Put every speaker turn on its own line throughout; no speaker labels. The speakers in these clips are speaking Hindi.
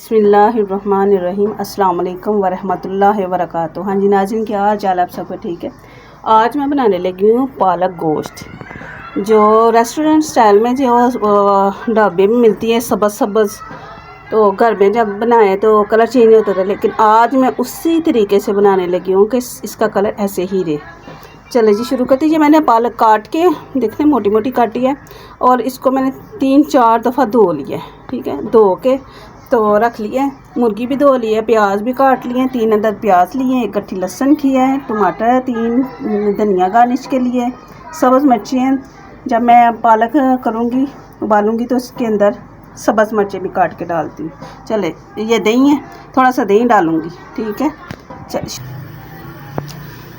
बिस्मिल्लाहिर्रहमानिर्रहीम अस्सलाम वालेकुम वरहमतुल्लाहि वबरकातुहू। हाँ जी नाज़रीन, क्या हाल चाल आप सबका? ठीक है। आज मैं बनाने लगी हूँ पालक गोश्त, जो रेस्टोरेंट स्टाइल में जो ढाबे में मिलती है सब्ज़ सब्ज़। तो घर में जब बनाए तो कलर चेंज होता था, लेकिन आज मैं उसी तरीके से बनाने लगी हूँ कि इसका कलर ऐसे ही रहे। चले जी शुरू करते। ये मैंने पालक काट के देखने मोटी मोटी काटी है, और इसको मैंने 3-4 दफ़ा धो लिया है। ठीक है, धो के तो रख लिए। मुर्गी भी धो ली है, प्याज भी काट लिए, 3 अदद प्याज लिए, 1 गट्ठी लहसुन की है, टमाटर है 3, धनिया गार्निश के लिए, सब्ज़ मिर्ची हैं। जब मैं पालक करूँगी उबालूँगी तो इसके अंदर सब्ज़ मिर्चें भी काट के डालती हूँ। चले, ये दही है, थोड़ा सा दही डालूँगी। ठीक है, चल।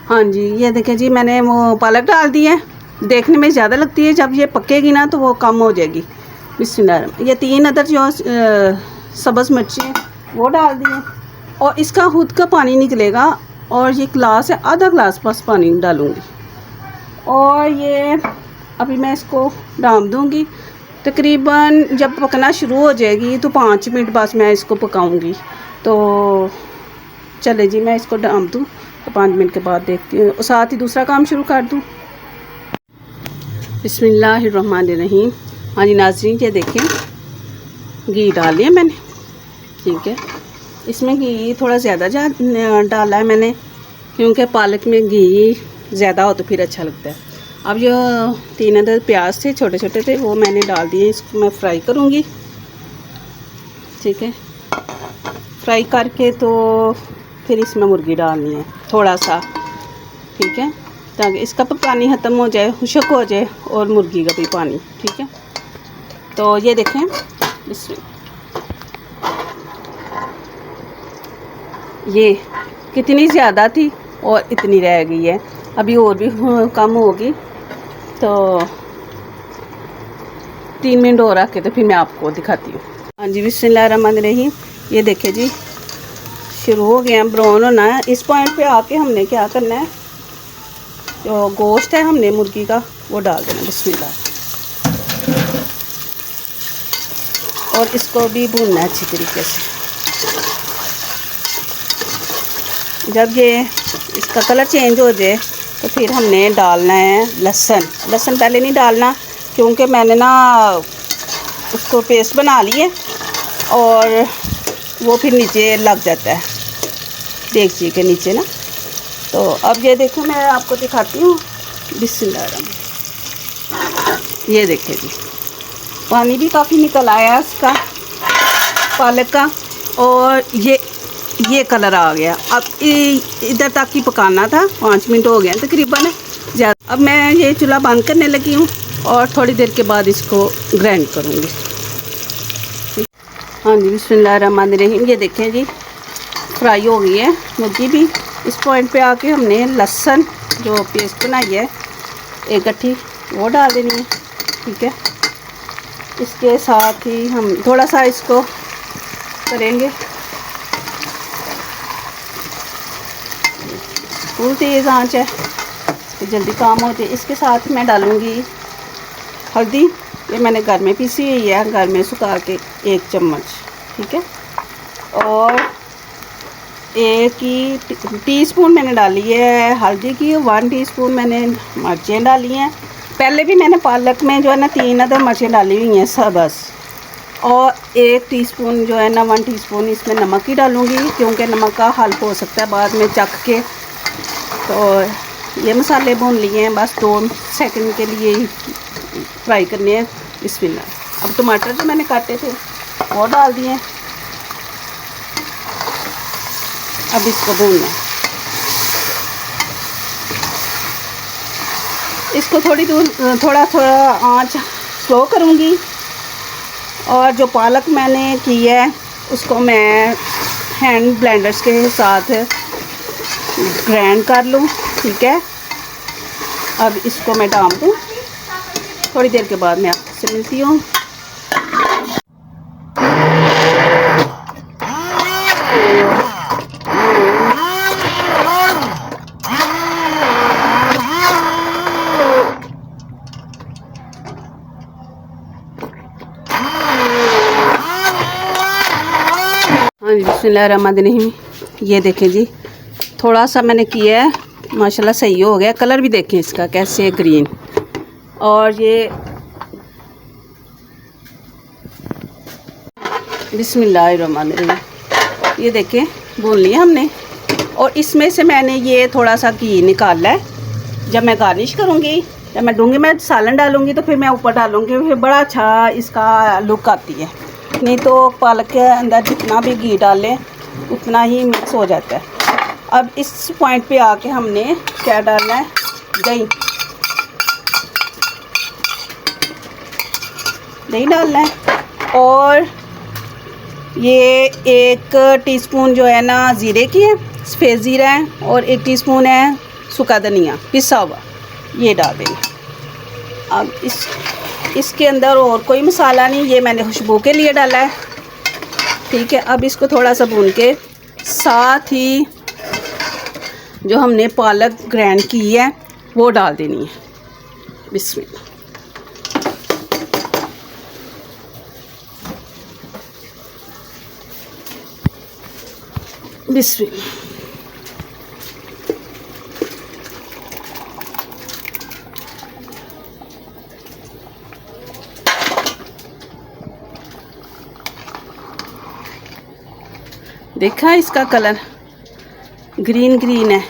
हाँ जी, ये देखें जी, मैंने वो पालक डाल दी है। देखने में ज़्यादा लगती है, जब ये पकेगी ना तो वो कम हो जाएगी। बिस्मिल्लाह। ये 3 अदद जो सब्ज़ मिर्ची वो डाल दिए, और इसका खुद का पानी निकलेगा। और ये गिलास है, आधा गिलास बस पानी डालूँगी। और ये अभी मैं इसको डाल दूँगी। तकरीबन जब पकना शुरू हो जाएगी तो 5 मिनट बस मैं इसको पकाऊँगी। तो चले जी, मैं इसको डाल दूँ तो 5 मिनट के बाद देखती हूँ, और साथ ही दूसरा काम शुरू कर दूँ। बिस्मिल्लाहिर्रहमानिर्रहीम। हाँ जी नाज़रीन, ये देखें, घी डाल लिया मैंने। ठीक है, इसमें घी थोड़ा ज़्यादा डाला है मैंने, क्योंकि पालक में घी ज़्यादा हो तो फिर अच्छा लगता है। अब जो 3 अदद प्याज थे, छोटे छोटे थे, वो मैंने डाल दिए। इसको मैं फ्राई करूँगी। ठीक है, फ्राई करके तो फिर इसमें मुर्गी डालनी है थोड़ा सा। ठीक है, ताकि इसका भी पानी ख़त्म हो जाए, खुश्क हो जाए, और मुर्गी का भी पानी। ठीक है, तो ये देखें, इसमें ये कितनी ज़्यादा थी और इतनी रह गई है। अभी और भी कम होगी, तो 3 मिनट और रख के तो फिर मैं आपको दिखाती हूँ। हाँ जी, बिस्मिल्लाहिर्रहमानिर्रहीम। ये देखिए जी, शुरू हो गया ब्राउन होना है। इस पॉइंट पे आके हमने क्या करना है, जो गोश्त है हमने मुर्गी का वो डाल देना। बिस्मिल्लाह। और इसको भी भूनना है अच्छी तरीके से। जब ये इसका कलर चेंज हो जाए तो फिर हमने डालना है लहसुन। लहसुन पहले नहीं डालना, क्योंकि मैंने ना उसको पेस्ट बना ली है, और वो फिर नीचे लग जाता है देगची के नीचे ना। तो अब ये देखो, मैं आपको दिखाती हूँ। बिस्मिल्लाह। ये देखिए जी, पानी भी काफ़ी निकल आया इसका पालक का, और ये कलर आ गया। अब इधर तक ही पकाना था, 5 मिनट हो गए तकरीबन ज़्यादा। अब मैं ये चूल्हा बंद करने लगी हूँ, और थोड़ी देर के बाद इसको ग्राइंड करूँगी। हाँ जी, बिस्मिल्लाहिर्रहमानिर्रहीम। ये देखें जी, फ्राई हो गई है मुर्गी भी। इस पॉइंट पे आके हमने लहसुन जो पेस्ट बनाई है 1 गट्ठी, वो डाल देनी है। ठीक है, इसके साथ ही हम थोड़ा सा इसको करेंगे, फुल तेज़ आंच है तो जल्दी काम होती है। इसके साथ मैं डालूँगी हल्दी। ये मैंने घर में पीसी हुई है, घर में सुखा के 1 चम्मच। ठीक है, और 1 टीस्पून मैंने डाली है हल्दी की, 1 टीस्पून मैंने मिर्चें डाली हैं। पहले भी मैंने पालक में जो है ना 3 अदद मिर्चें डाली हुई हैं सब्ज़, और 1 टीस्पून जो है ना 1 टीस्पून इसमें नमक ही डालूँगी, क्योंकि नमक का हल्प हो सकता है बाद में चख के। तो ये मसाले भून लिए हैं, बस 2 सेकंड के लिए ही फ्राई करने हैं। बिस्मिल्लाह। अब टमाटर जो मैंने काटे थे वो डाल दिए। अब इसको भूनना है। इसको थोड़ा आंच स्लो करूँगी, और जो पालक मैंने की है उसको मैं हैंड ब्लेंडर्स के साथ ग्राइंड कर लूँ। ठीक है, अब इसको मैं डाल दूँ। थोड़ी देर के बाद मैं आपसे मिलती हूँ। हाँ जी, बिस्मिल्लाहिर्रहमानिर्रहीम। ये देखें जी, थोड़ा सा मैंने किया है, माशाल्लाह सही हो गया। कलर भी देखें इसका कैसे ग्रीन। और ये बिस्मिल्लाहिर्रहमानिर्रहीम, ये देखें भून लिया हमने। और इसमें से मैंने ये थोड़ा सा घी निकाला है। जब मैं गार्निश करूँगी, जब मैं दूँगी, मैं सालन डालूँगी तो फिर मैं ऊपर डालूँगी, फिर बड़ा अच्छा इसका लुक आती है। नहीं तो पालक के अंदर जितना भी घी डालें उतना ही मिक्स हो जाता है। अब इस पॉइंट पे आके हमने क्या डालना है, दही डालना है। और ये 1 टीस्पून जो है ना ज़ीरे की है, सफ़ेद ज़ीरा है, और 1 टीस्पून है सूखा धनिया पिसा हुआ, ये डाल देंगे। अब इसके अंदर और कोई मसाला नहीं, ये मैंने खुशबू के लिए डाला है, ठीक है। अब इसको थोड़ा सा भून के साथ ही जो हमने पालक ग्राइंड की है वो डाल देनी है। बिस्मिल्लाह। बिस्मिल्लाह। देखा इसका कलर ग्रीन ग्रीन है।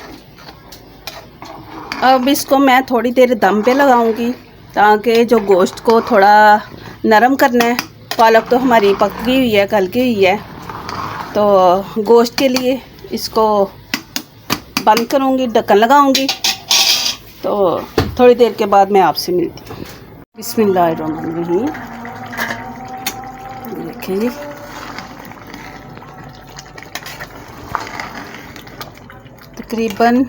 अब इसको मैं थोड़ी देर दम पे लगाऊंगी ताकि जो गोश्त को थोड़ा नरम करना है। पालक तो हमारी पक गई हुई है, गल गई हुई है, तो गोश्त के लिए इसको बंद करूंगी, ढक्कन लगाऊंगी। तो थोड़ी देर के बाद मैं आपसे मिलती हूँ। बिस्मिल्लाहिर्रहमानिर्रहीम। देखिए जी, तकरीबन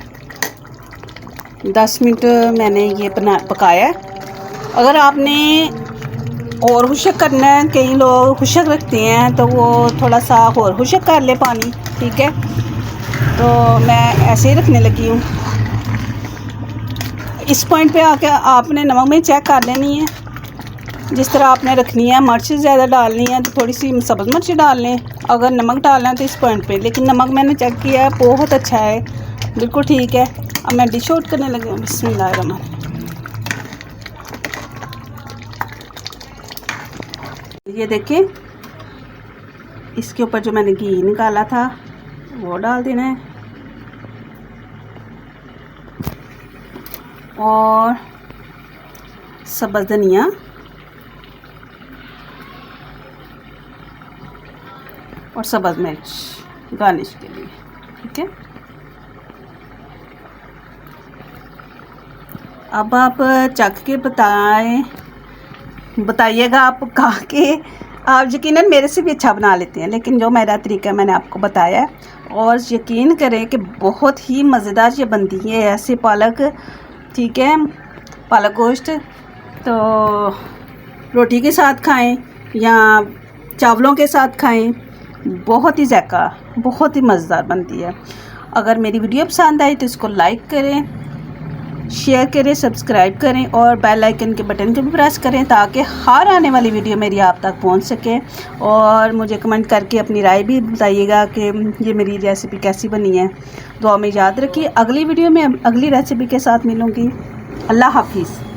10 मिनट मैंने ये पकाया है। अगर आपने और खुशक करना है, कई लोग खुशक रखते हैं तो वो थोड़ा सा और खुशक कर ले पानी, ठीक है। तो मैं ऐसे ही रखने लगी हूँ। इस पॉइंट पे आके आपने नमक में चेक कर लेनी है, जिस तरह आपने रखनी है। मिर्च ज़्यादा डालनी है तो थोड़ी सी सब्ज़ मिर्च डाल लें, अगर नमक डालना है तो इस पॉइंट पे। लेकिन नमक मैंने चेक किया है, बहुत अच्छा है, बिल्कुल ठीक है। अब मैं डिश आउट करने लगी हूँ। बिस्मिल्लाहिर्रहमानिर्रहीम। ये देखें, इसके ऊपर जो मैंने घी निकाला था वो डाल देना है, और सब्ज़ धनिया, और सब्ज़ मिर्च गार्निश के लिए, ठीक है। अब आप चख के बताइएगा आप खा के, आप यकीनन मेरे से भी अच्छा बना लेते हैं, लेकिन जो मेरा तरीका मैंने आपको बताया है। और यकीन करें कि बहुत ही मज़ेदार ये बनती है ऐसे पालक, ठीक है, पालक गोश्त। तो रोटी के साथ खाएं या चावलों के साथ खाएं, बहुत ही ज़ायका, बहुत ही मज़ेदार बनती है। अगर मेरी वीडियो पसंद आई तो इसको लाइक करें, शेयर करें, सब्सक्राइब करें, और बेल आइकन के बटन को भी प्रेस करें ताकि हर आने वाली वीडियो मेरी आप तक पहुंच सके। और मुझे कमेंट करके अपनी राय भी बताइएगा कि ये मेरी रेसिपी कैसी बनी है। दुआ में याद रखिए, अगली वीडियो में अगली रेसिपी के साथ मिलूँगी। अल्लाह हाफिज़।